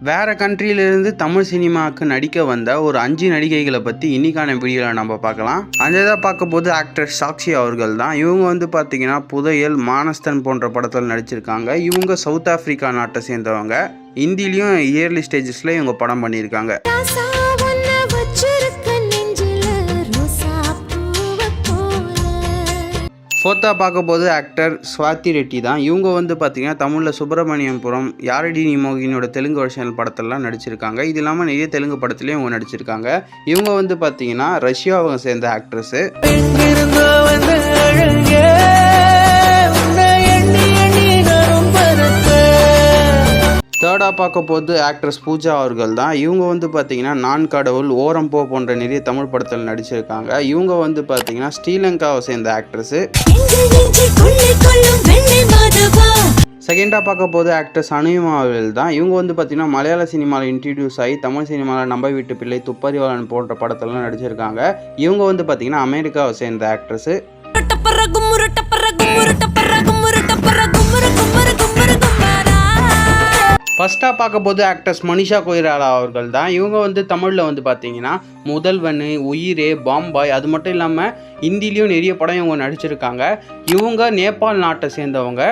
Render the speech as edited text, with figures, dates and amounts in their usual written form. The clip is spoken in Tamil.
வேறு கண்ட்ரியிலிருந்து தமிழ் சினிமாவுக்கு நடிக்க வந்த ஒரு 5 நடிகைகளை பற்றி இன்னைக்கான வீடியோவில் நம்ம பார்க்கலாம். அஞ்சதாக பார்க்க போது ஆக்டர் சாக்ஷி அவர்கள் தான். இவங்க வந்து பார்த்தீங்கன்னா புதையல், மானஸ்தன் போன்ற படத்தில் நடிச்சிருக்காங்க. இவங்க சவுத் ஆஃப்ரிக்கா நாட்டை சேர்ந்தவங்க. இந்தியிலையும் இயர்லி ஸ்டேஜஸில் இவங்க படம் பண்ணியிருக்காங்க. ஃபோர்த்தாக பார்க்க போது ஆக்டர் ஸ்வாதி ரெட்டி தான். இவங்க வந்து பார்த்தீங்கன்னா தமிழில் சுப்பிரமணியபுரம், யாரடி நீ மோகினியோட தெலுங்கு வருஷன் படத்திலலாம் நடிச்சிருக்காங்க. இது இல்லாமல் நிறைய தெலுங்கு படத்துலேயும் இவங்க நடிச்சிருக்காங்க. இவங்க வந்து பார்த்தீங்கன்னா ரஷ்யாவை சேர்ந்த ஆக்ட்ரஸு. தேர்டாக பார்க்க போது ஆக்ட்ரஸ் பூஜா அவர்கள் தான். இவங்க வந்து பார்த்தீங்கன்னா நான் கடவுள், ஓரம் போ போன்ற நிறைய தமிழ் படத்தில் நடிச்சிருக்காங்க. இவங்க வந்து பார்த்தீங்கன்னா ஸ்ரீலங்காவை சேர்ந்த ஆக்ட்ரஸு. செகண்டாக பார்க்க போது ஆக்ட்ரஸ் அனுமா அவர்கள் தான். இவங்க வந்து பார்த்தீங்கன்னா மலையாள சினிமாவில் இன்ட்ரடியூஸ் ஆகி தமிழ் சினிமாவில் நம்ப வீட்டு பிள்ளை, துப்பறிவாளன் போன்ற படத்திலலாம் நடிச்சிருக்காங்க. இவங்க வந்து பார்த்தீங்கன்னா அமெரிக்காவை சேர்ந்த ஆக்ட்ரஸு. ஃபஸ்ட்டாக பார்க்க போது ஆக்ட்ரஸ் மனிஷா கொய்ராலா அவர்கள் தான். இவங்க வந்து தமிழில் வந்து பார்த்தீங்கன்னா முதல்வன், உயிரே, பாம்பாய், அது மட்டும் இல்லாமல் ஹிந்திலையும் நிறைய படம் இவங்க நடிச்சிருக்காங்க. இவங்க நேபாள் நாட்டை சேர்ந்தவங்க.